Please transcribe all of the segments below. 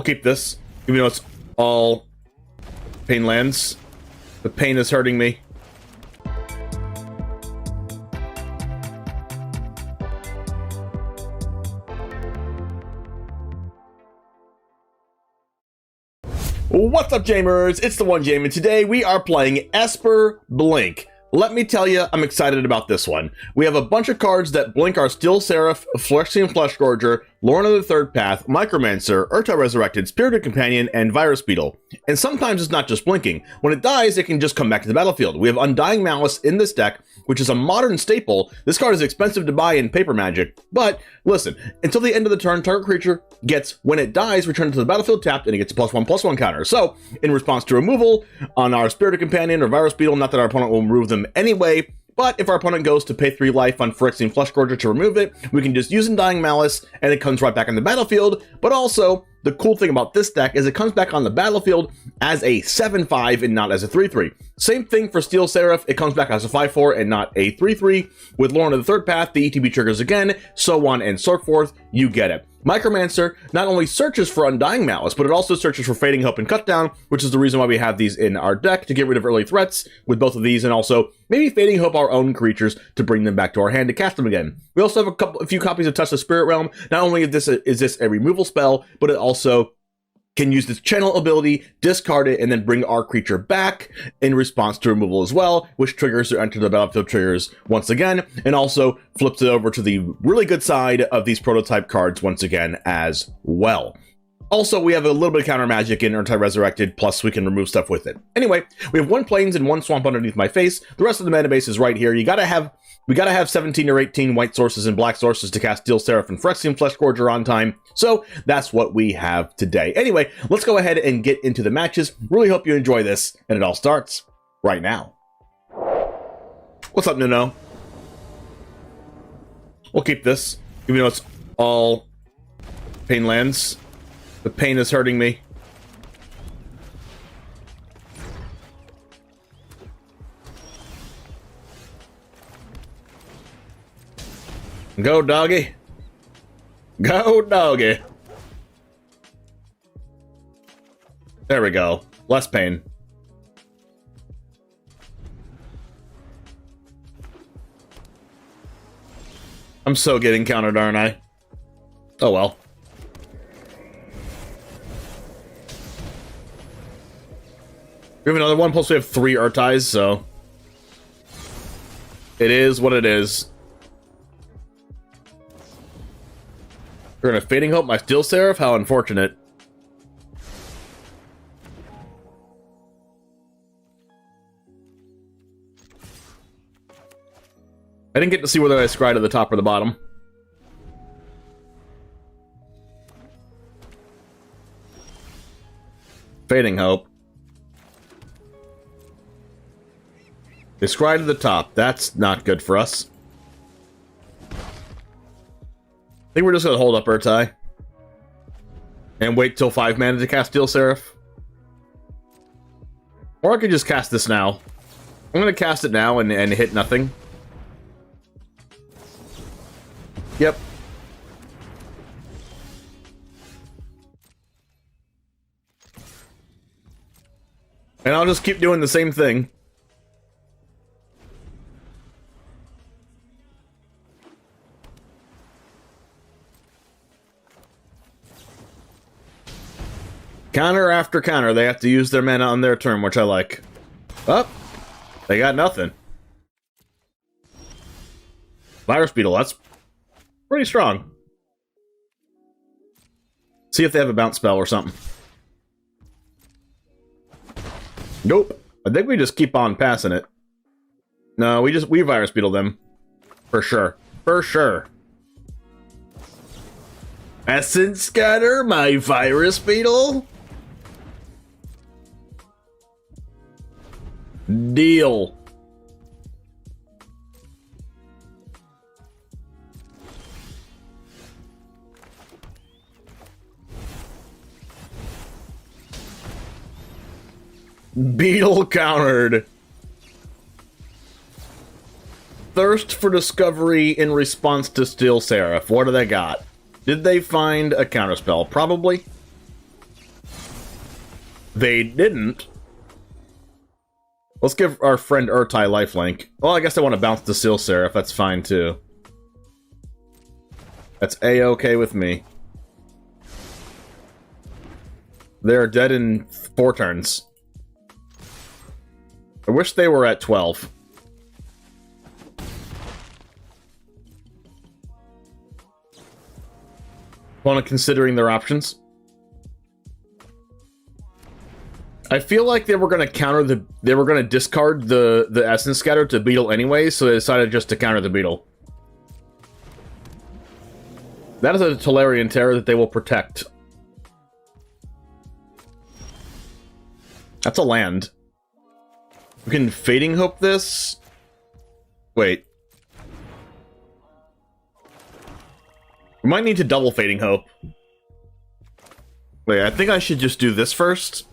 keep this, even though it's all pain lands. The pain is hurting me. What's up, Jamers? It's TheOneJame, and today we are playing Esper Blink. Let me tell you, I'm excited about this one. We have a bunch of cards that blink our Steel Seraph, Phyrexian Fleshgorger, Loran of the Third Path, Micromancer, Ertai Resurrected, Spirited Companion, and Virus Beetle. And sometimes it's not just blinking. When it dies, it can just come back to the battlefield. We have Undying Malice in this deck, which is a modern staple. This card is expensive to buy in Paper Magic, but listen, until the end of the turn, target creature gets, when it dies, returned to the battlefield tapped, and it gets a +1/+1 counter. So, in response to removal on our Spirited Companion or Virus Beetle, not that our opponent will remove them anyway, but if our opponent goes to pay 3 life on Phyrexian Fleshgorger to remove it, we can just use Undying Malice, and it comes right back on the battlefield. But also, the cool thing about this deck is it comes back on the battlefield as a 7/5 and not as a 3/3. Same thing for Steel Seraph, it comes back as a 5/4 and not a 3/3. With Loran of the Third Path, the ETB triggers again, so on and so forth, you get it. Micromancer not only searches for Undying Malice, but it also searches for Fading Hope and Cutdown, which is the reason why we have these in our deck, to get rid of early threats with both of these, and also maybe Fading Hope our own creatures to bring them back to our hand to cast them again. We also have a few copies of Touch the Spirit Realm. Not only is this a removal spell, but it also can use this channel ability, discard it, and then bring our creature back in response to removal as well, which triggers or enter the battlefield triggers once again, and also flips it over to the really good side of these prototype cards once again as well. Also, we have a little bit of counter magic in Ertai Resurrected, plus we can remove stuff with it. Anyway, we have 1 plains and 1 swamp underneath my face. The rest of the mana base is right here. We gotta have 17 or 18 white sources and black sources to cast Steel Seraph and Phyrexian Fleshgorger on time. So that's what we have today. Anyway, let's go ahead and get into the matches. Really hope you enjoy this, and it all starts right now. What's up, Nuno? We'll keep this, even though it's all pain lands. The pain is hurting me. Go, doggy. Go, doggy. There we go. Less pain. I'm so getting countered, aren't I? Oh well. We have another one, plus we have 3 Ertais, so it is what it is. We're gonna Fading Hope my Steel Seraph? How unfortunate. I didn't get to see whether I scryed at the top or the bottom. Fading Hope. They scryed at the top. That's not good for us. I think we're just gonna hold up Ertai and wait till 5 mana to cast Steel Seraph. Or I could just cast this now. I'm gonna cast it now and hit nothing. Yep. And I'll just keep doing the same thing. Counter after counter, they have to use their mana on their turn, which I like. Oh, they got nothing. Virus Beetle, that's pretty strong. See if they have a bounce spell or something. Nope. I think we just keep on passing it. No, we Virus Beetle them. For sure. For sure. Essence Scatter, my Virus Beetle? Deal. Beetle countered. Thirst for discovery in response to Steel Seraph. What do they got? Did they find a counterspell? Probably. They didn't. Let's give our friend Ertai lifelink. Well, I guess I want to bounce the Steel Seraph. That's fine, too. That's A-okay with me. They're dead in 4 turns. I wish they were at 12. Opponent considering their options. I feel like they were going to discard the Essence Scatter to Beetle anyway, so they decided just to counter the Beetle. That is a Tolarian Terror that they will protect. That's a land. We can Fading Hope this. Wait. We might need to double Fading Hope. Wait, I think I should just do this first.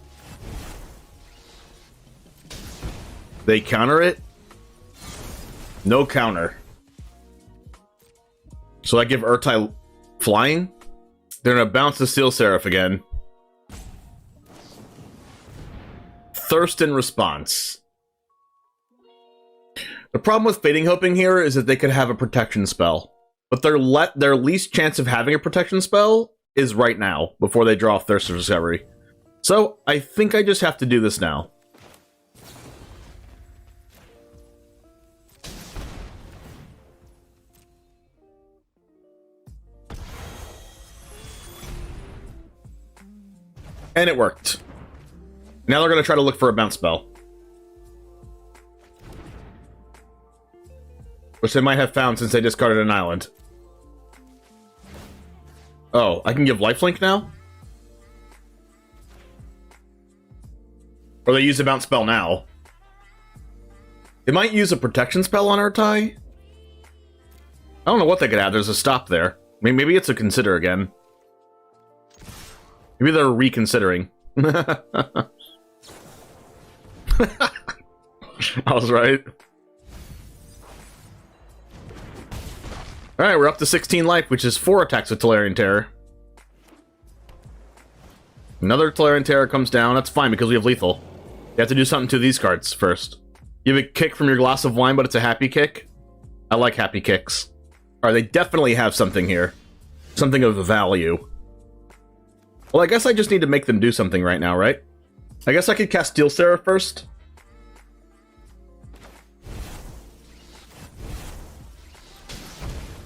They counter it. No counter. So I give Ertai flying. They're gonna bounce the Steel Seraph again. Thirst in response. The problem with Fading Hoping here is that they could have a protection spell. But their least chance of having a protection spell is right now, before they draw Thirst of Discovery. So, I think I just have to do this now. And it worked. Now they're going to try to look for a bounce spell. Which they might have found since they discarded an island. Oh, I can give lifelink now? Or they use a bounce spell now. They might use a protection spell on Ertai? I don't know what they could add. There's a stop there. Maybe it's a consider again. Maybe they're reconsidering. I was right. Alright, we're up to 16 life, which is 4 attacks with Tolarian Terror. Another Tolarian Terror comes down. That's fine, because we have lethal. You have to do something to these cards first. You have a kick from your glass of wine, but it's a happy kick. I like happy kicks. Alright, they definitely have something here. Something of value. Well, I guess I just need to make them do something right now, right? I guess I could cast Steel Seraph first.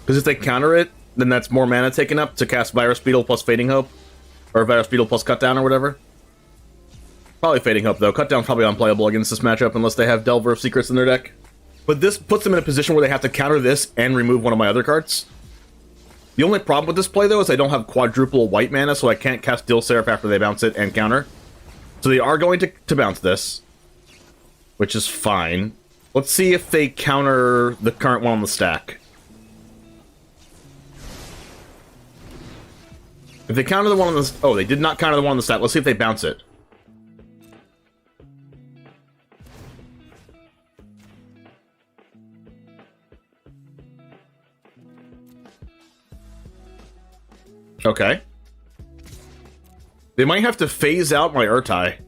Because if they counter it, then that's more mana taken up to cast Virus Beetle plus Fading Hope. Or Virus Beetle plus Cutdown or whatever. Probably Fading Hope, though. Cutdown's probably unplayable against this matchup unless they have Delver of Secrets in their deck. But this puts them in a position where they have to counter this and remove one of my other cards. The only problem with this play, though, is I don't have quadruple white mana, so I can't cast Steel Seraph after they bounce it and counter. So they are going to bounce this. Which is fine. Let's see if they counter the current one on the stack. If they counter the one on the... Oh, they did not counter the one on the stack. Let's see if they bounce it. Okay. They might have to phase out my Ertai.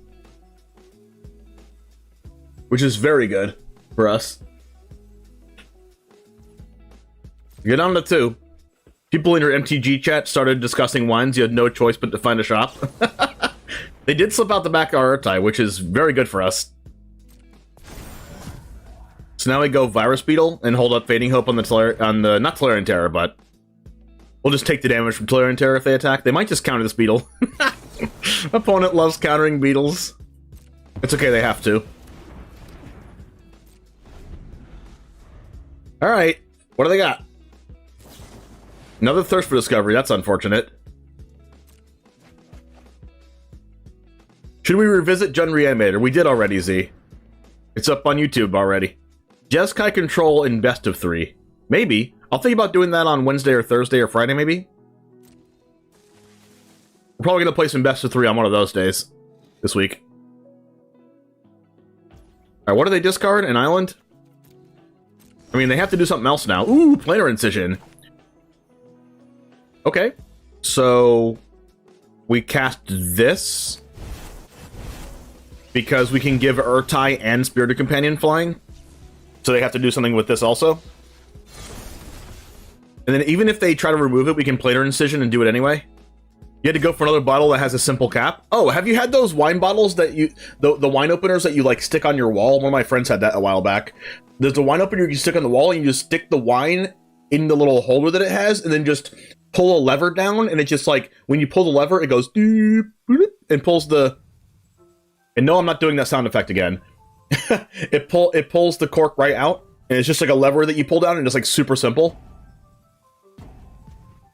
Which is very good for us. Get down to 2. People in your MTG chat started discussing wines. You had no choice but to find a shop. They did slip out the back of our Ertai, which is very good for us. So now we go Virus Beetle and hold up Fading Hope on the not Tolarian Terror, but we'll just take the damage from Tolarian Terror if they attack. They might just counter this Beetle. Opponent loves countering Beetles. It's okay, they have to. Alright, what do they got? Another Thirst for Discovery, that's unfortunate. Should we revisit Jund Reanimator? We did already, Z. It's up on YouTube already. Jeskai Control in Best of 3. Maybe. I'll think about doing that on Wednesday or Thursday or Friday, maybe. We're probably going to play some Best of 3 on one of those days. This week. Alright, what do they discard? An island? I mean, they have to do something else now. Ooh, Planar Incision. Okay, so we cast this. because we can give Ertai and Spirited Companion flying. So they have to do something with this also. And then even if they try to remove it, we can Planar Incision and do it anyway. You had to go for another bottle that has a simple cap. Oh, have you had those wine bottles that you... The wine openers that you, like, stick on your wall? One of my friends had that a while back. There's a wine opener you can stick on the wall, and you just stick the wine in the little holder that it has, and then just pull a lever down, and it just, like, when you pull the lever, it goes... and pulls the... And no, I'm not doing that sound effect again. It pulls the cork right out, and it's just like a lever that you pull down, and it's, like, super simple.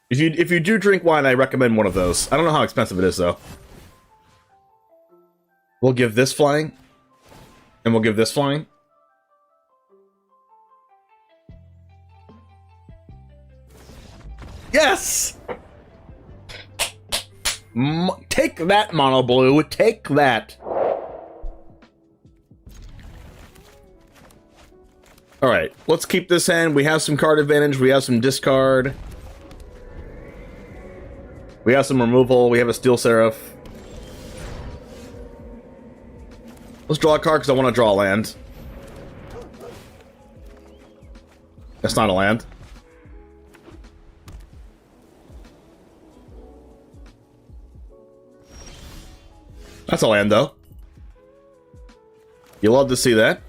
If you do drink wine, I recommend one of those. I don't know how expensive it is, though. We'll give this flying. And we'll give this flying. Yes! Take that, Mono Blue. Take that. Alright, let's keep this in. We have some card advantage. We have some discard. We have some removal. We have a Steel Seraph. Let's draw a card because I want to draw a land. That's not a land. That's a land, though. You love to see that.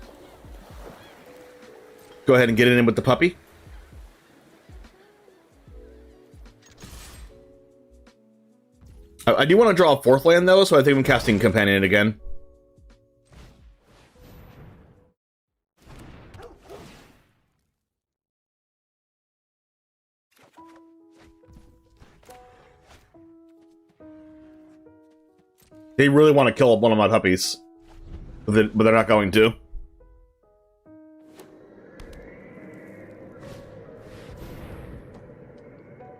Go ahead and get it in with the puppy. I do want to draw a fourth land, though, so I think I'm casting Companion again. They really want to kill one of my puppies, but they're not going to.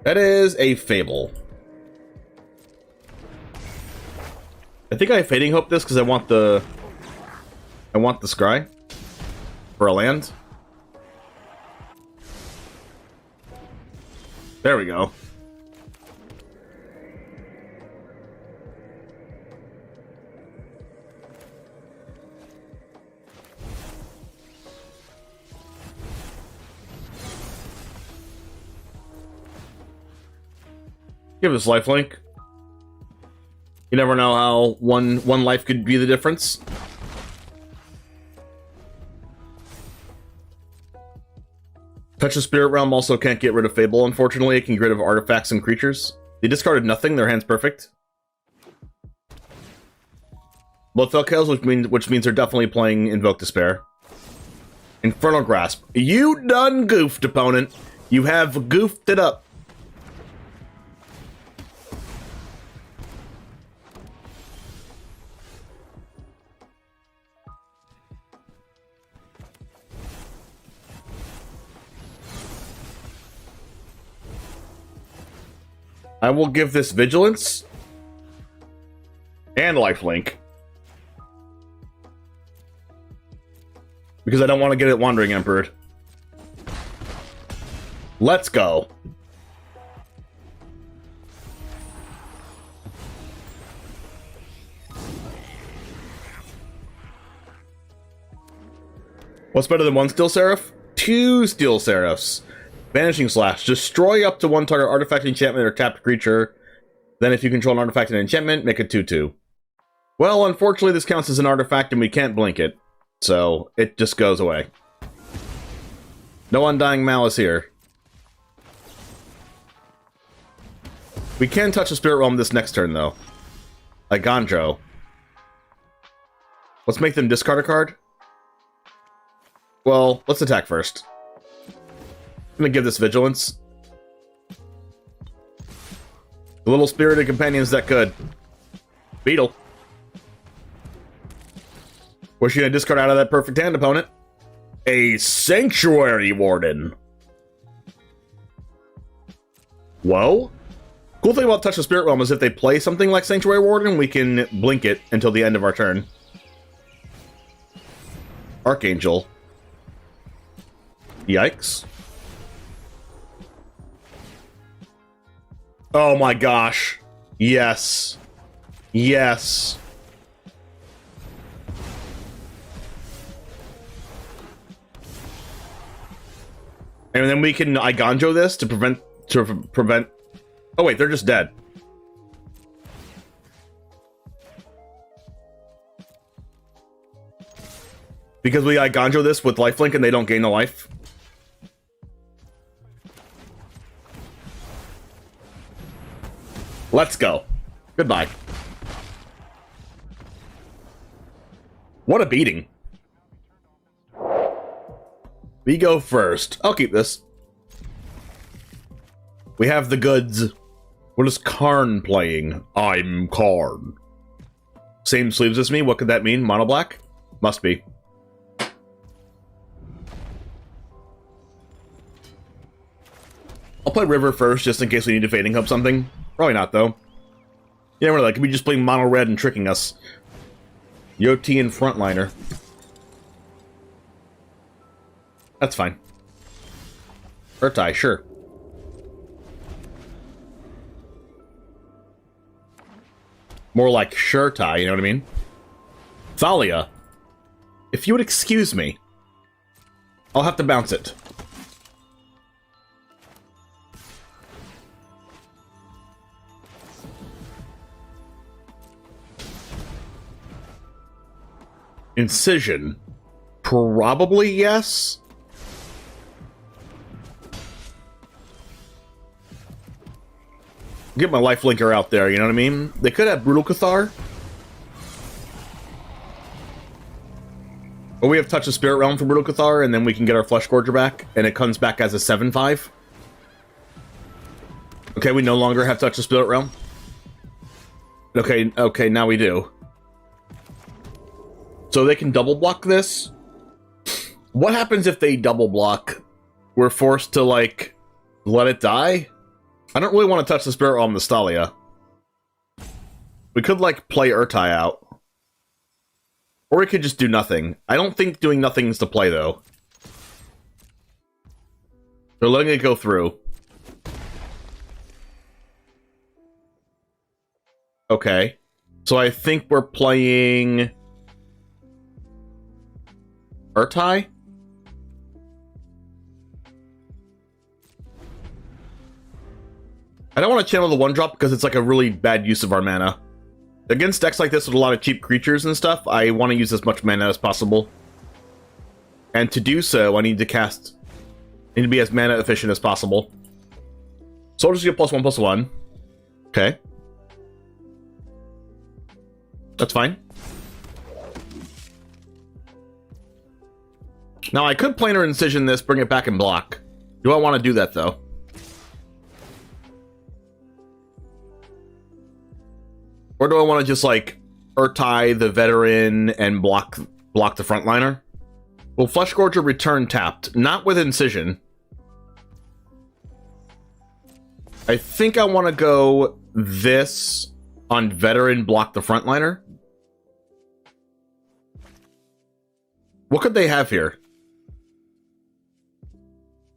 That is a Fable. I think I Fading Hope this because I want the Scry for a land. There we go. Give us lifelink. You never know how one life could be the difference. Touch the Spirit Realm also can't get rid of Fable, unfortunately. It can get rid of artifacts and creatures. They discarded nothing, their hand's perfect. Bloodfell Chaos, which means they're definitely playing Invoke Despair. Infernal Grasp. You done goofed, opponent. You have goofed it up. I will give this Vigilance and Lifelink because I don't want to get it Wandering Emperored. Let's go. What's better than one Steel Seraph? Two Steel Seraphs. Vanishing Slash. Destroy up to one target artifact, enchantment, or tapped creature. Then if you control an artifact and enchantment, make a 2/2. Well, unfortunately, this counts as an artifact and we can't blink it. So, it just goes away. No Undying Malice here. We can touch the Spirit Realm this next turn, though. Eiganjo. Let's make them discard a card. Well, let's attack first. I'm gonna give this Vigilance. The little Spirited Companion's that good. Beetle. What's she gonna discard out of that perfect hand, opponent? A Sanctuary Warden. Whoa. Cool thing about Touch the Spirit Realm is if they play something like Sanctuary Warden, we can blink it until the end of our turn. Archangel. Yikes. Oh my gosh. Yes. Yes. And then we can Eiganjo this to prevent... Oh wait, they're just dead. Because we Eiganjo this with lifelink and they don't gain a life. Let's go. Goodbye. What a beating. We go first. I'll keep this. We have the goods. What is Karn playing? I'm Karn. Same sleeves as me? What could that mean? Mono black? Must be. I'll play River first, just in case we need to Fading Hub something. Probably not, though. Yeah, we're like, could be just playing mono red and tricking us. Yoti and Frontliner. That's fine. Ertai, sure. More like Shurtai, you know what I mean? Thalia. If you would excuse me, I'll have to bounce it. Incision. Probably yes. Get my life linker out there, you know what I mean? They could have Brutal Cathar. Or we have Touch the Spirit Realm for Brutal Cathar, and then we can get our Fleshgorger back, and it comes back as a 7/5. Okay, we no longer have Touch the Spirit Realm. Okay, now we do. So they can double block this. What happens if they double block? We're forced to, like, let it die? I don't really want to touch the Spirit Realm with Thalia. We could, like, play Ertai out. Or we could just do nothing. I don't think doing nothing is the play, though. They're letting it go through. Okay. So I think we're playing... Ertai? I don't want to channel the 1-drop because it's like a really bad use of our mana. Against decks like this with a lot of cheap creatures and stuff, I want to use as much mana as possible. And to do so, I need to be as mana efficient as possible. So I'll just get +1/+1. Okay. That's fine. Now I could Planar Incision this, bring it back and block. Do I want to do that though? Or do I want to just, like, Ertai the Veteran and block the Frontliner? Will Fleshgorger return tapped? Not with Incision. I think I want to go this on Veteran, block the Frontliner. What could they have here?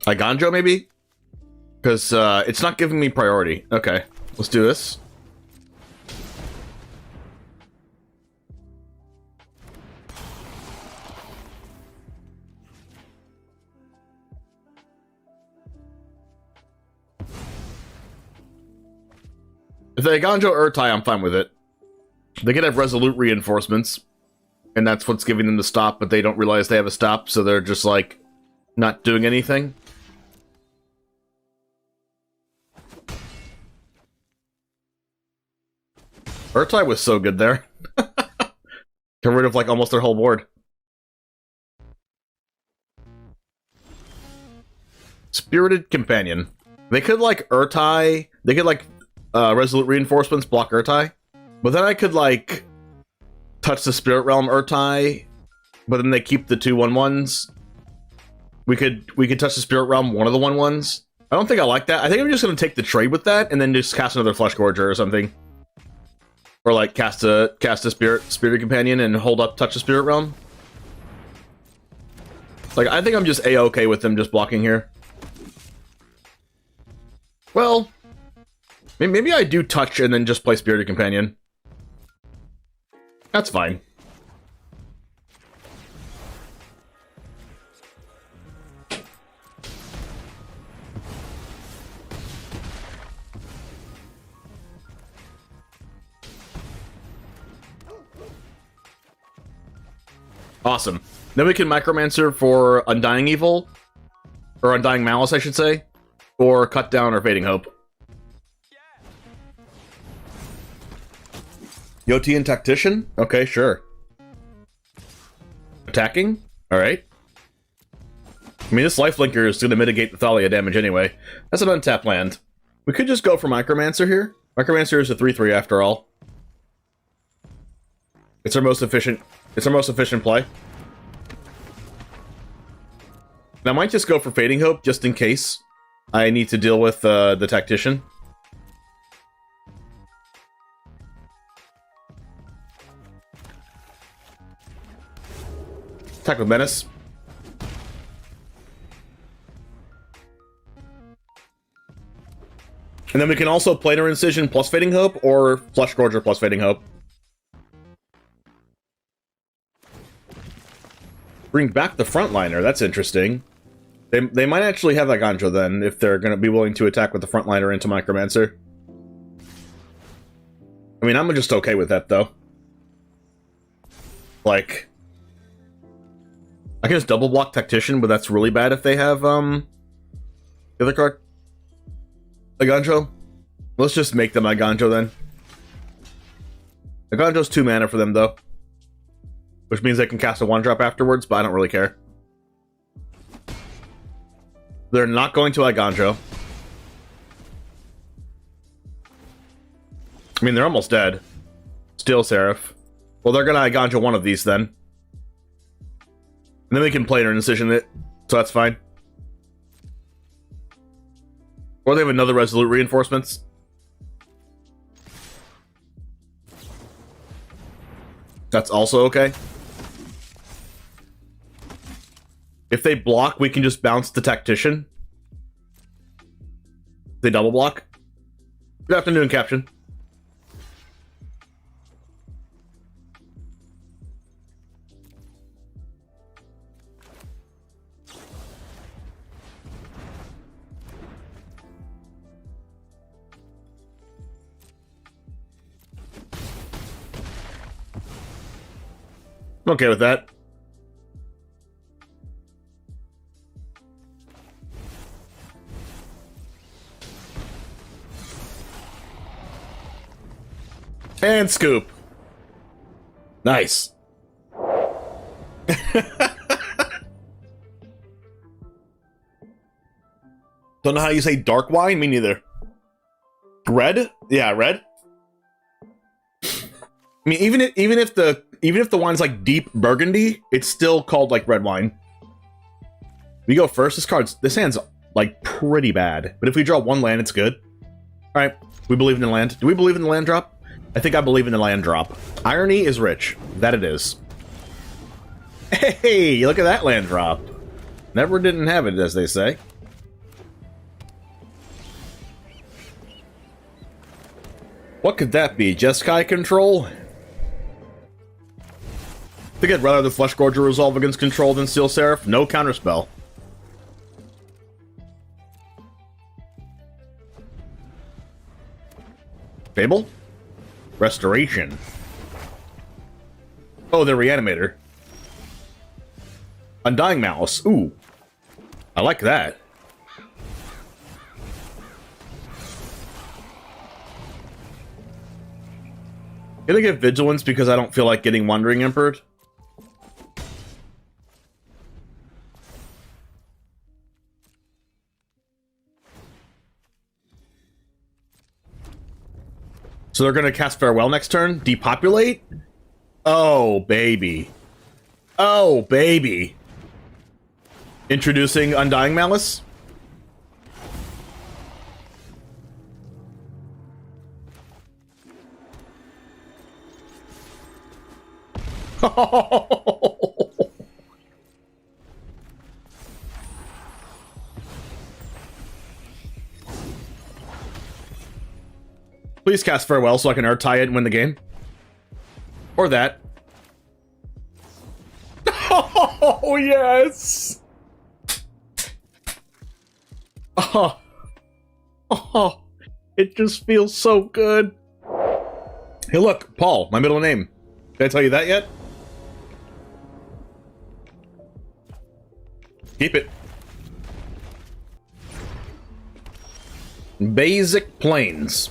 Eiganjo, maybe? Because it's not giving me priority. Okay, let's do this. If they Eiganjo Ertai, I'm fine with it. They could have Resolute reinforcements, and that's what's giving them the stop, but they don't realize they have a stop, so they're just, like, not doing anything. Ertai was so good there. Got rid of, like, almost their whole board. Spirited Companion. They could, like, Ertai... They could, like... Resolute Reinforcements block Ertai. But then I could, like, touch the Spirit Realm Ertai, but then they keep the 2/1/1s. We could touch the Spirit Realm, one of the 1/1s. I don't think I like that. I think I'm just going to take the trade with that, and then just cast another Fleshgorger or something. Or, like, cast a Spirited Companion and hold up touch the Spirit Realm. Like, I think I'm just A-okay with them just blocking here. Well... Maybe I do touch and then just play Spirited Companion. That's fine. Awesome. Then we can Micromancer for Undying Evil, or Undying Malice, I should say, or Cut Down or Fading Hope. Yotian Tactician? Okay, sure. Attacking? Alright. I mean, this lifelinker is going to mitigate the Thalia damage anyway. That's an untapped land. We could just go for Micromancer here. Micromancer is a 3/3 after all. It's our most efficient play. And I might just go for Fading Hope, just in case I need to deal with the Tactician. Attack with Menace. And then we can also Planar Incision plus Fading Hope, or Fleshgorger plus Fading Hope. Bring back the frontliner, that's interesting. They might actually have Eiganjo then, if they're going to be willing to attack with the frontliner into Micromancer. I mean, I'm just okay with that, though. Like, I can just double block Tactician, but that's really bad if they have, the other card. Eiganjo? Let's just make them Eiganjo then. Eiganjo's 2 mana for them, though. Which means they can cast a 1-drop afterwards, but I don't really care. They're not going to Eiganjo. I mean, they're almost dead. Steel Seraph. Well, they're going to Eiganjo one of these then. And then we can Planar Incision it, so that's fine. Or they have another Resolute Reinforcements. That's also okay. If they block, we can just bounce the Tactician. They double block. Good afternoon, Captain. I'm okay with that. And scoop. Nice. Don't know how you say dark wine? Me neither. Red? Yeah, red. I mean, even if the wine's like deep burgundy, it's still called like red wine. We go first. This hand's like pretty bad, but if we draw 1 land, it's good. All right, we believe in the land. Do we believe in the land drop? I think I believe in the land drop. Irony is rich. That it is. Hey, look at that land drop. Never didn't have it, as they say. What could that be? Jeskai control? I think I'd rather the Fleshgorger resolve against control than Steel Seraph. No counterspell. Fable? Restoration. Oh, the Reanimator. Undying Malice. Ooh. I like that. Gonna get Vigilance because I don't feel like getting Wandering Empered. So they're gonna cast Farewell next turn? Depopulate? Oh, baby. Oh, baby. Introducing Undying Malice? Please cast Farewell so I can Ertai it and win the game. Or that. Oh, yes! Oh. Oh. It just feels so good. Hey, look, Paul, my middle name. Did I tell you that yet? Keep it. Basic planes.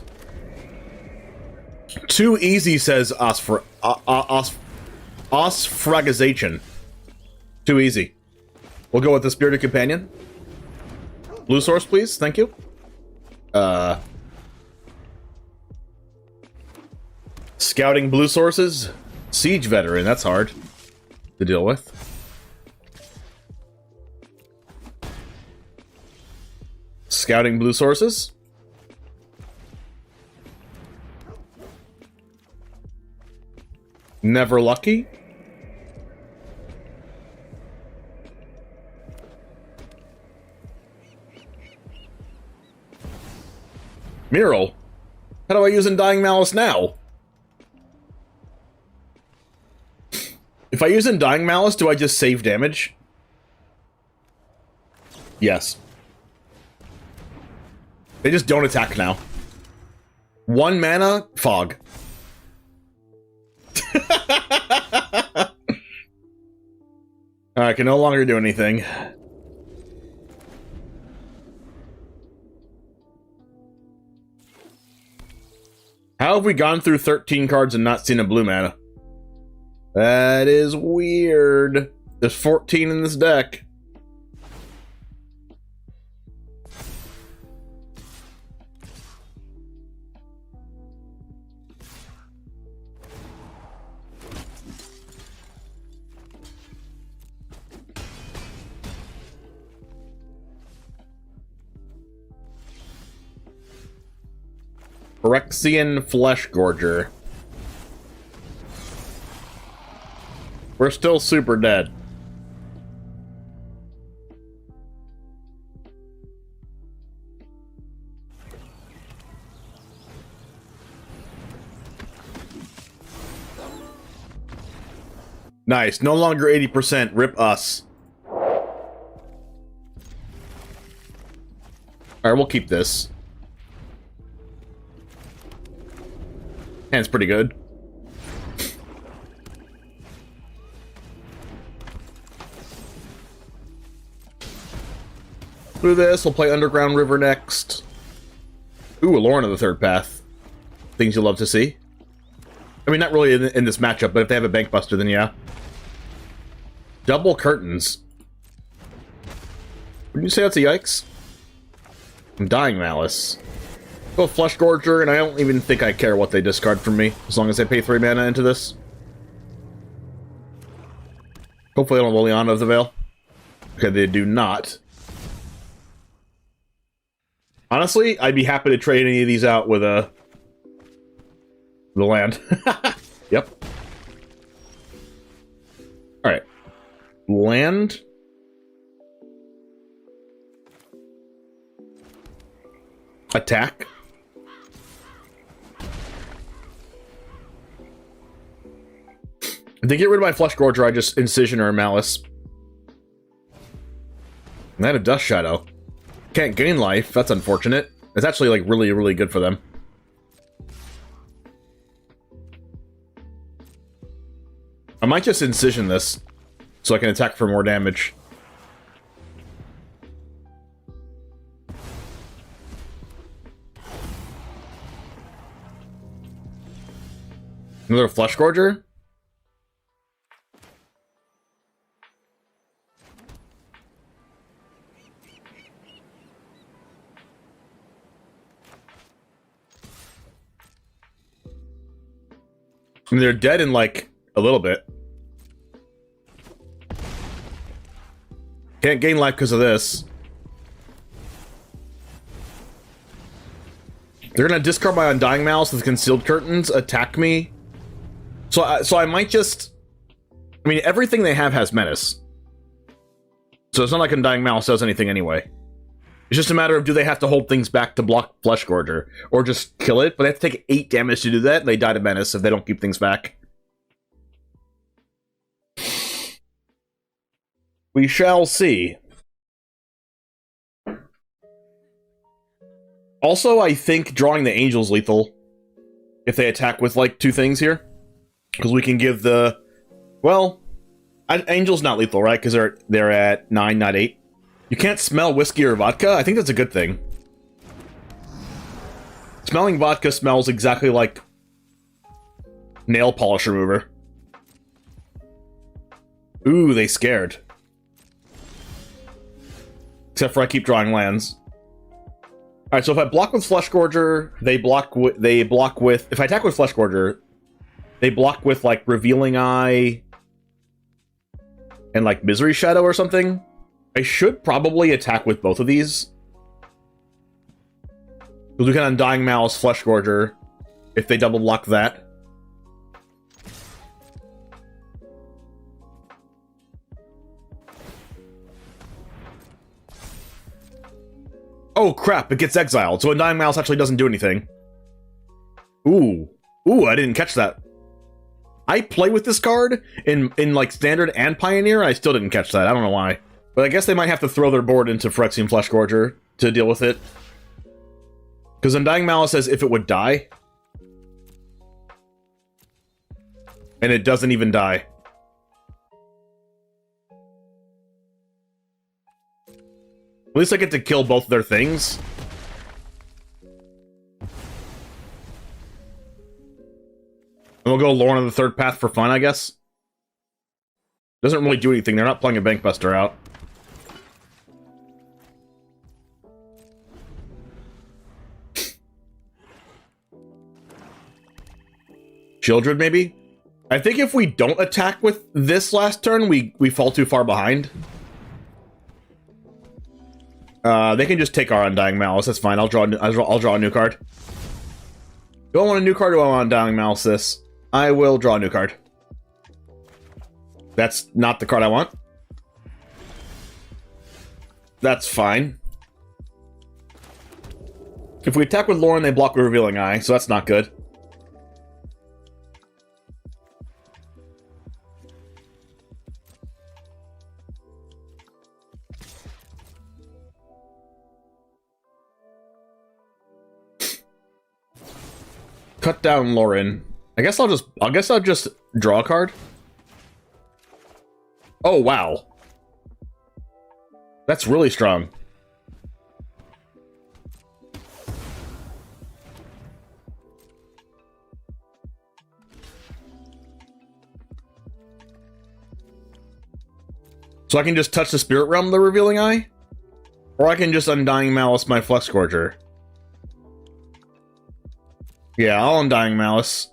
Too easy, says Osfragization. Too easy. We'll go with the Spirited Companion. Blue source, please. Thank you. Scouting blue sources. Siege Veteran. That's hard to deal with. Scouting blue sources. Never lucky. Mural. How do I use Undying Malice now? If I use Undying Malice, do I just save damage? Yes. They just don't attack now. 1 mana, Fog. I can no longer do anything. How have we gone through 13 cards and not seen a blue mana? That is weird. There's 14 in this deck. Phyrexian Fleshgorger. We're still super dead. Nice. No longer 80%. Rip us. Alright, we'll keep this. Hand's pretty good. Through this, we'll play Underground River next. Ooh, a Loran of the third path. Things you love to see. I mean, not really in this matchup, but if they have a Bank Buster, then yeah. Double Curtains. Wouldn't you say that's a yikes? Undying Malice. Go with Fleshgorger, and I don't even think I care what they discard from me, as long as I pay 3 mana into this. Hopefully they don't Liliana of the Veil. Okay, they do not. Honestly, I'd be happy to trade any of these out with the land. Yep. Alright. Land. Attack. If they get rid of my Fleshgorger, I just Incision or Malice. And then a Dust Shadow. Can't gain life. That's unfortunate. It's actually, like, really, really good for them. I might just Incision this, so I can attack for more damage. Another Fleshgorger? I mean, they're dead in, like, a little bit. Can't gain life because of this. They're gonna discard my Undying Malice with Concealed Curtains, attack me. So I might just... I mean, everything they have has Menace. So it's not like Undying Malice does anything anyway. It's just a matter of, do they have to hold things back to block Fleshgorger? Or just kill it? But they have to take 8 damage to do that, and they die to Menace if they don't keep things back. We shall see. Also, I think drawing the Angel's lethal. If they attack with, like, 2 things here. Because we can give the... Well... Angel's not lethal, right? Because they're at 9, not 8. You can't smell whiskey or vodka? I think that's a good thing. Smelling vodka smells exactly like nail polish remover. Ooh, they scared. Except for I keep drawing lands. Alright, so if I block with Fleshgorger, they block with... If I attack with Fleshgorger, they block with, like, Revealing Eye and, like, Misery Shadow or something. I should probably attack with both of these. Because we can Undying Malice Fleshgorger if they double block that. Oh crap, it gets exiled, so Undying Malice actually doesn't do anything. Ooh, I didn't catch that. I play with this card in like Standard and Pioneer, I still didn't catch that, I don't know why. But I guess they might have to throw their board into Phyrexian Fleshgorger to deal with it. Because Undying Malice says if it would die. And it doesn't even die. At least I get to kill both of their things. And we'll go Loran on the third path for fun, I guess. Doesn't really do anything. They're not playing a Bankbuster out. Children, maybe? I think if we don't attack with this last turn, we fall too far behind. They can just take our Undying Malice. That's fine. I'll draw a new card. Do I want a new card or do I want Undying Malice this? I will draw a new card. That's not the card I want. That's fine. If we attack with Loran, they block with Revealing Eye, so that's not good. Cut down Loran. I guess I'll just draw a card. Oh wow. That's really strong. So I can just touch the Spirit Realm, the Revealing Eye? Or I can just Undying Malice my Fleshgorger. Yeah, I'll Undying Malice.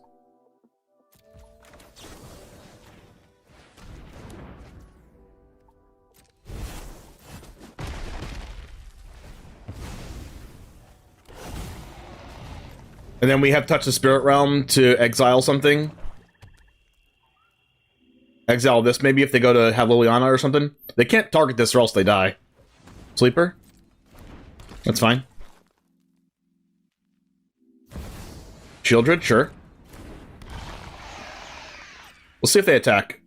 And then we have Touch the Spirit Realm to exile something. Exile this maybe if they go to have Liliana or something. They can't target this or else they die. Sleeper? That's fine. Children, sure. We'll see if they attack.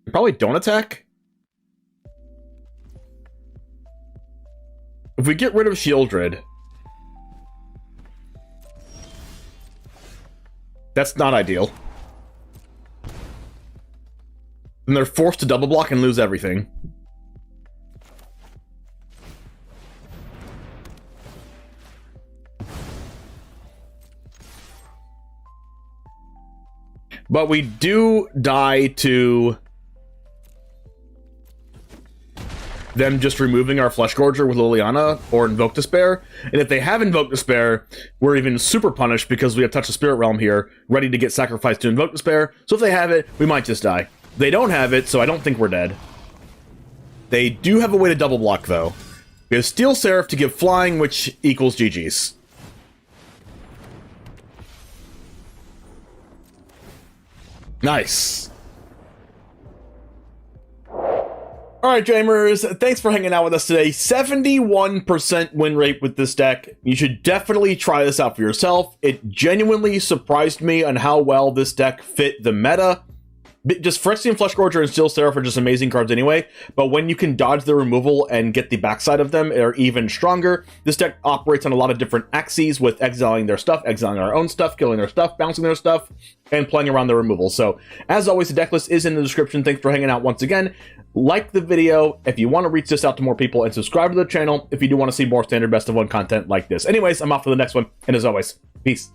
They probably don't attack. If we get rid of Shieldred, that's not ideal. Then they're forced to double block and lose everything. But we do die to them just removing our Fleshgorger with Liliana or Invoke Despair. And if they have Invoke Despair, we're even super punished because we have Touch the Spirit Realm here, ready to get sacrificed to Invoke Despair. So if they have it, we might just die. They don't have it, so I don't think we're dead. They do have a way to double block, though. We have Steel Seraph to give flying, which equals GG's. Nice. Alright, Jamers, thanks for hanging out with us today. 71% win rate with this deck. You should definitely try this out for yourself. It genuinely surprised me on how well this deck fit the meta. Just Phyrexian Fleshgorger and Steel Seraph are just amazing cards anyway, but when you can dodge the removal and get the backside of them, they're even stronger. This deck operates on a lot of different axes, with exiling their stuff, exiling our own stuff, killing their stuff, bouncing their stuff, and playing around the removal. So, as always, the deck list is in the description. Thanks for hanging out once again. Like the video if you want to reach this out to more people, and subscribe to the channel if you do want to see more standard best of one content like this. Anyways, I'm off to the next one, and as always, peace.